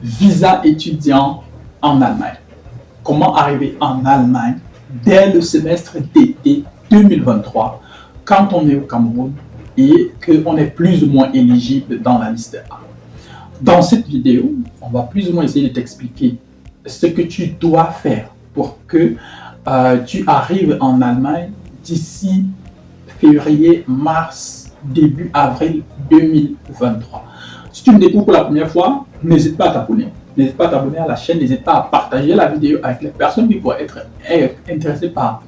Visa étudiant en Allemagne. Comment arriver en Allemagne dès le semestre d'été 2023 quand on est au Cameroun et qu'on est plus ou moins éligible dans la liste A. Dans cette vidéo, on va plus ou moins essayer de t'expliquer ce que tu dois faire pour que tu arrives en Allemagne d'ici février, mars, début avril 2023. Si tu me découvres pour la première fois, n'hésite pas à t'abonner. N'hésite pas à t'abonner à la chaîne, n'hésite pas à partager la vidéo avec les personnes qui pourraient être intéressées par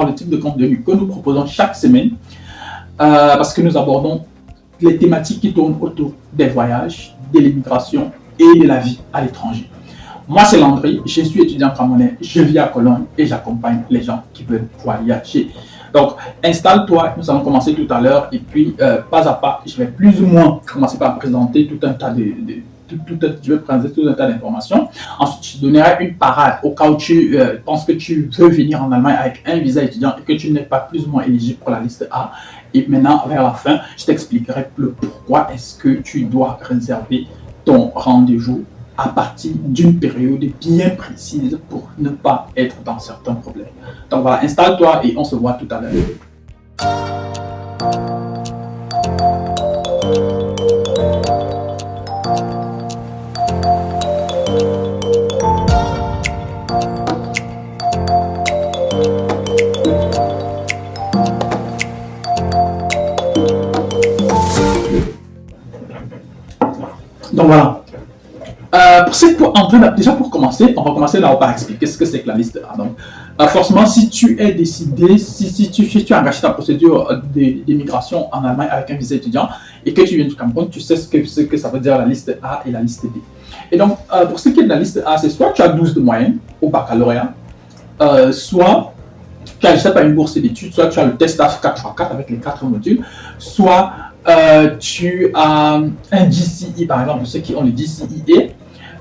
le type de contenu que nous proposons chaque semaine, parce que nous abordons les thématiques qui tournent autour des voyages, de l'immigration et de la vie à l'étranger. Moi, c'est Landry, je suis étudiant camerounais, je vis à Cologne et j'accompagne les gens qui veulent voyager. Donc, installe-toi, nous allons commencer tout à l'heure et puis, pas à pas, je vais plus ou moins commencer par présenter tout un tas je vais présenter tout un tas d'informations. Ensuite, je donnerai une parade au cas où tu penses que tu veux venir en Allemagne avec un visa étudiant et que tu n'es pas plus ou moins éligible pour la liste A. Et maintenant, vers la fin, je t'expliquerai le pourquoi est-ce que tu dois réserver ton rendez-vous à partir d'une période bien précise pour ne pas être dans certains problèmes. Donc voilà, installe-toi et on se voit tout à l'heure. Donc voilà. Pour commencer, on va commencer là par expliquer ce que c'est que la liste A. Donc, forcément, si tu es décidé, si tu as engagé ta procédure d'immigration en Allemagne avec un visa étudiant et que tu viens du Cameroun, tu sais ce que ça veut dire la liste A et la liste B. Et donc, pour ce qui est de la liste A, c'est soit tu as 12 de moyenne au baccalauréat, soit tu as, je sais pas, une bourse d'études, soit tu as le test H4x4 avec les 4 modules, soit tu as un GCE, par exemple, ceux qui ont le GCE,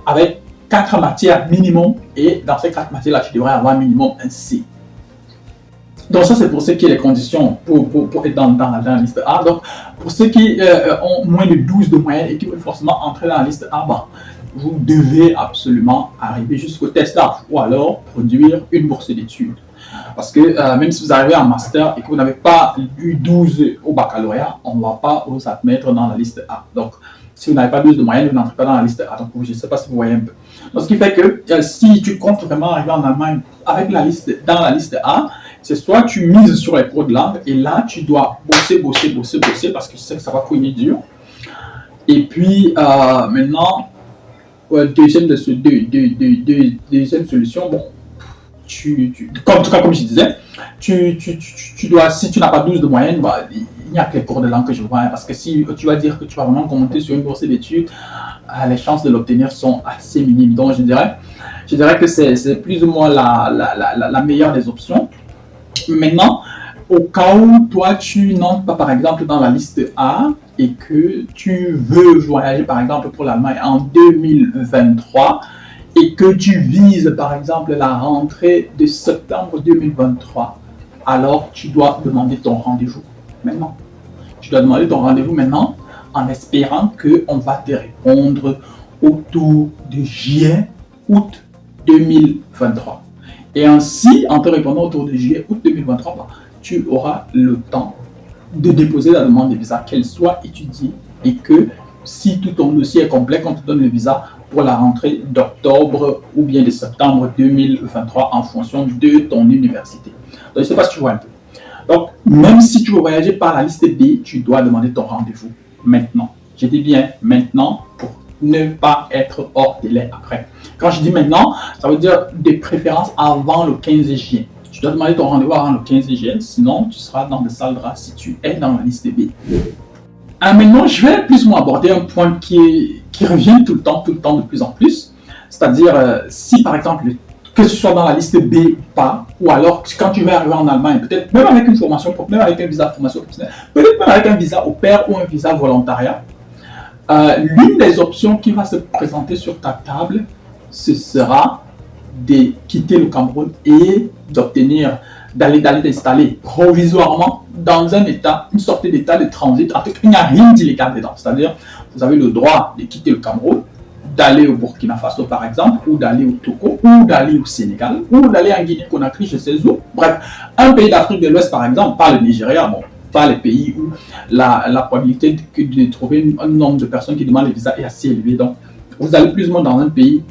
avec 4 matières minimum, et dans ces 4 matières-là, tu devrais avoir minimum un C. Donc ça, c'est pour ceux qui ont les conditions pour être dans la liste A. Donc, pour ceux qui ont moins de 12 de moyenne et qui veulent forcément entrer dans la liste A, vous devez absolument arriver jusqu'au test H ou alors produire une bourse d'études. Parce que même si vous arrivez en master et que vous n'avez pas eu 12 au baccalauréat, on ne va pas vous admettre dans la liste A. Donc, si vous n'avez pas 12 de moyenne, vous n'entrez pas dans la liste A. Donc, je ne sais pas si vous voyez un peu. Donc, ce qui fait que si tu comptes vraiment arriver en Allemagne avec dans la liste A, c'est soit tu mises sur les cours de langue et là, tu dois bosser parce que tu sais que ça va couiner dur. Et puis, maintenant, deuxième solution, bon, en tout cas, comme je disais, tu dois, si tu n'as pas 12 de moyenne, il n'y a que les cours de langue que je vois, parce que si tu vas dire que tu vas vraiment compter sur une bourse d'études, les chances de l'obtenir sont assez minimes. Donc, je dirais que c'est plus ou moins la meilleure des options. Maintenant, au cas où toi, tu n'entres pas, par exemple, dans la liste A et que tu veux voyager, par exemple, pour l'Allemagne en 2023, et que tu vises par exemple la rentrée de septembre 2023, alors tu dois demander ton rendez-vous maintenant. Tu dois demander ton rendez-vous maintenant en espérant qu'on va te répondre autour de juillet-août 2023. Et ainsi, en te répondant autour de juillet-août 2023, tu auras le temps de déposer la demande de visa, qu'elle soit étudiée et que si tout ton dossier est complet, qu'on te donne le visa pour la rentrée d'octobre ou bien de septembre 2023 en fonction de ton université. Donc, je ne sais pas si tu vois un peu. Donc, même si tu veux voyager par la liste B, tu dois demander ton rendez-vous maintenant. Je dis bien maintenant pour ne pas être hors délai après. Quand je dis maintenant, ça veut dire de préférence avant le 15 juin. Tu dois demander ton rendez-vous avant le 15 juin, sinon tu seras dans le sale drap si tu es dans la liste B. Maintenant, je vais plus ou moins aborder un point qui revient tout le temps, de plus en plus. C'est-à-dire, si par exemple, que ce soit dans la liste B ou pas, ou alors quand tu vas arriver en Allemagne, peut-être même avec une formation, même avec un visa de formation professionnelle, peut-être même avec un visa au pair ou un visa volontariat, l'une des options qui va se présenter sur ta table, ce sera de quitter le Cameroun et d'obtenir d'aller t'installer provisoirement dans un état, une sorte d'état de transit. En tout cas, il n'y a rien d'illégal dedans. C'est-à-dire, vous avez le droit de quitter le Cameroun, d'aller au Burkina Faso par exemple, ou d'aller au Togo, ou d'aller au Sénégal, ou d'aller en Guinée-Conakry, je sais où. Bref, un pays d'Afrique de l'Ouest par exemple, pas le Nigeria, bon, pas les pays où la probabilité de trouver un nombre de personnes qui demandent le visa est assez élevée. Donc, vous allez plus ou moins dans un pays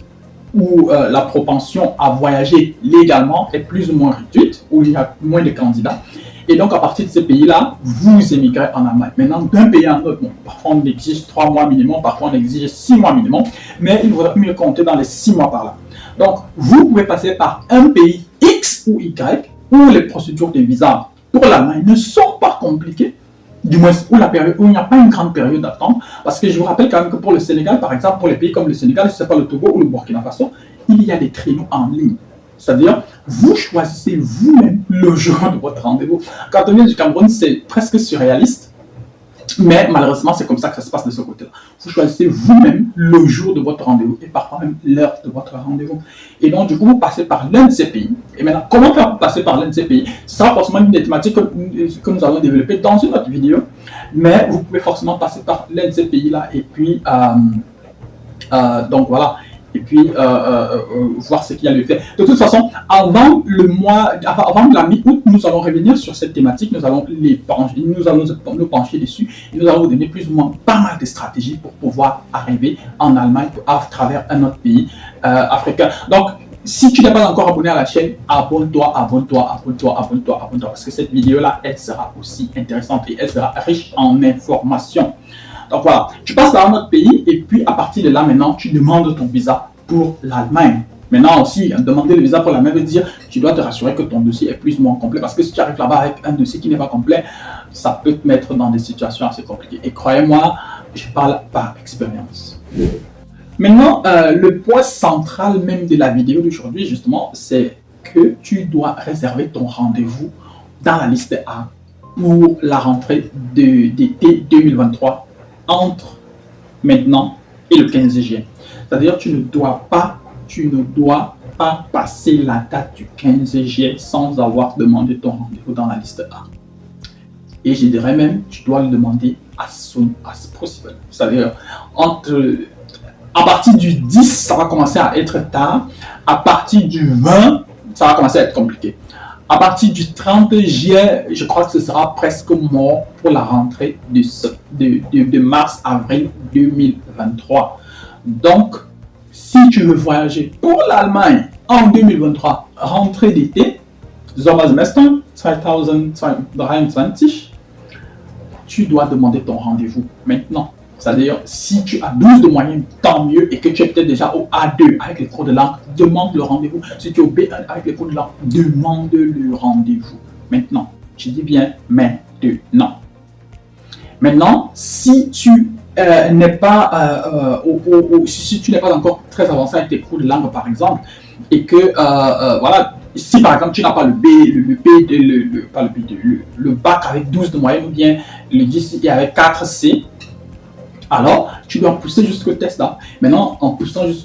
où la propension à voyager légalement est plus ou moins réduite, où il y a moins de candidats. Et donc, à partir de ces pays-là, vous émigrez en Allemagne. Maintenant, d'un pays à un autre, bon, parfois on exige 3 mois minimum, parfois on exige 6 mois minimum, mais il vaudrait mieux compter dans les 6 mois par là. Donc, vous pouvez passer par un pays X ou Y, où les procédures de visa pour l'Allemagne ne sont pas compliquées, du moins où il n'y a pas une grande période d'attente, parce que je vous rappelle quand même que pour le Sénégal, par exemple, pour les pays comme le Sénégal, si ce n'est pas le Togo ou le Burkina Faso, il y a des créneaux en ligne. C'est-à-dire, vous choisissez vous-même le jour de votre rendez-vous. Quand on vient du Cameroun, c'est presque surréaliste, mais malheureusement, c'est comme ça que ça se passe de ce côté-là. Vous choisissez vous-même le jour de votre rendez-vous et parfois même l'heure de votre rendez-vous. Et donc, du coup, vous passez par l'un de ces pays. Et maintenant, comment faire pour passer par l'un de ces pays? Ce sera forcément une des thématiques que nous allons développer dans une autre vidéo, mais vous pouvez forcément passer par l'un de ces pays-là et puis, donc voilà. Et puis voir ce qu'il y a à le faire. De toute façon, avant la mi-août, nous allons revenir sur cette thématique, nous allons nous pencher dessus et nous allons vous donner plus ou moins pas mal de stratégies pour pouvoir arriver en Allemagne à travers un autre pays africain. Donc, si tu n'es pas encore abonné à la chaîne, abonne-toi, parce que cette vidéo-là, elle sera aussi intéressante et elle sera riche en informations. Donc voilà, tu passes par un autre pays et puis à partir de là, maintenant, tu demandes ton visa pour l'Allemagne. Maintenant aussi, demander le visa pour l'Allemagne veut dire tu dois te rassurer que ton dossier est plus ou moins complet parce que si tu arrives là-bas avec un dossier qui n'est pas complet, ça peut te mettre dans des situations assez compliquées. Et croyez-moi, je parle par expérience. Maintenant, le point central même de la vidéo d'aujourd'hui, justement, c'est que tu dois réserver ton rendez-vous dans la liste A pour la rentrée d'été 2023 entre maintenant et le 15 juin. C'est-à-dire tu ne dois pas passer la date du 15 juillet sans avoir demandé ton rendez-vous dans la liste A. Et je dirais même, tu dois le demander as soon as possible. C'est-à-dire, à partir du 10, ça va commencer à être tard. À partir du 20, ça va commencer à être compliqué. À partir du 30 juillet, je crois que ce sera presque mort pour la rentrée de mars-avril 2023. Donc, si tu veux voyager pour l'Allemagne en 2023, rentrée d'été, Sommersemester 2023, tu dois demander ton rendez-vous maintenant. C'est-à-dire, si tu as 12 de moyenne, tant mieux, et que tu es peut-être déjà au A2 avec les cours de langue, demande le rendez-vous. Si tu es au B1 avec les cours de langue, demande le rendez-vous. Maintenant, je dis bien maintenant. Maintenant, si tu n'es pas si tu n'es pas encore très avancé avec tes cours de langue, par exemple, et que voilà, si par exemple tu n'as pas le bac avec 12 de moyenne ou bien le 10 et avec 4C, alors tu dois pousser jusqu'au test DAF. Maintenant,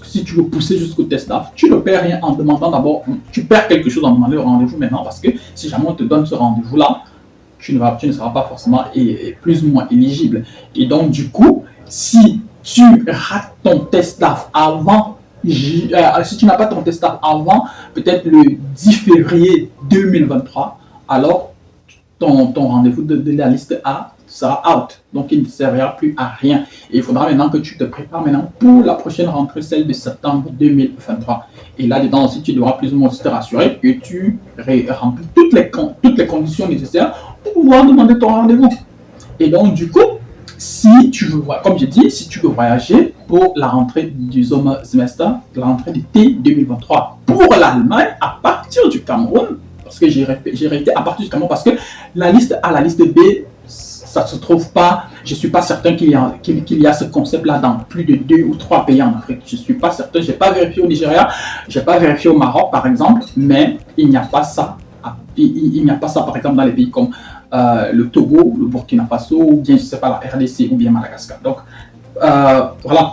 si tu veux pousser jusqu'au test DAF, tu ne perds rien en demandant d'abord, tu perds quelque chose en demandant le rendez-vous maintenant, parce que si jamais on te donne ce rendez-vous-là, tu ne seras pas forcément plus ou moins éligible. Et donc, du coup, si tu rates ton test DAF avant, si tu n'as pas ton test DAF avant, peut-être le 10 février 2023, alors ton rendez-vous de la liste A sera out. Donc, il ne servira plus à rien. Et il faudra maintenant que tu te prépares maintenant pour la prochaine rentrée, celle de septembre 2023. Et là-dedans aussi, tu devras plus ou moins te rassurer que tu remplis toutes les conditions nécessaires pour pouvoir demander ton rendez-vous. Et donc, du coup, si tu veux, comme j'ai dit, si tu veux voyager pour la rentrée du Sommersemester, la rentrée d'été 2023 pour l'Allemagne à partir du Cameroun, parce que j'ai réité à partir du Cameroun, parce que la liste A, la liste B, ça ne se trouve pas, je ne suis pas certain qu'il y a ce concept-là dans plus de 2 ou 3 pays en Afrique. Je ne suis pas certain, je n'ai pas vérifié au Nigeria, je n'ai pas vérifié au Maroc par exemple, mais il n'y a pas ça. Il n'y a pas ça par exemple dans les pays comme le Togo, le Burkina Faso, ou bien je ne sais pas la RDC ou bien Madagascar. Donc voilà,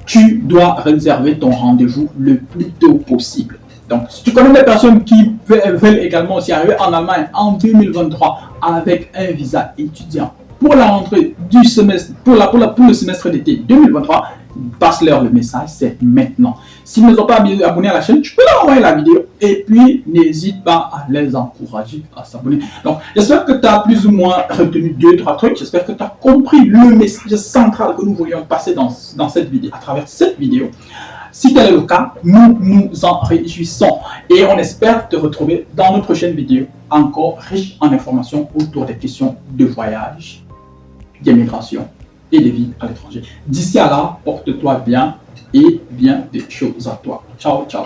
tu dois réserver ton rendez-vous le plus tôt possible. Donc, si tu connais des personnes qui veulent également aussi arriver en Allemagne en 2023 avec un visa étudiant pour la rentrée du semestre, pour le semestre d'été 2023, passe-leur le message, c'est maintenant. S'ils ne sont pas abonnés à la chaîne, tu peux leur envoyer la vidéo et puis n'hésite pas à les encourager à s'abonner. Donc, j'espère que tu as plus ou moins retenu 2-3 trucs. J'espère que tu as compris le message central que nous voulions passer dans cette vidéo, à travers cette vidéo. Si tel est le cas, nous nous en réjouissons et on espère te retrouver dans nos prochaines vidéos encore riches en informations autour des questions de voyage, d'immigration et de vie à l'étranger. D'ici à là, porte-toi bien et bien des choses à toi. Ciao, ciao.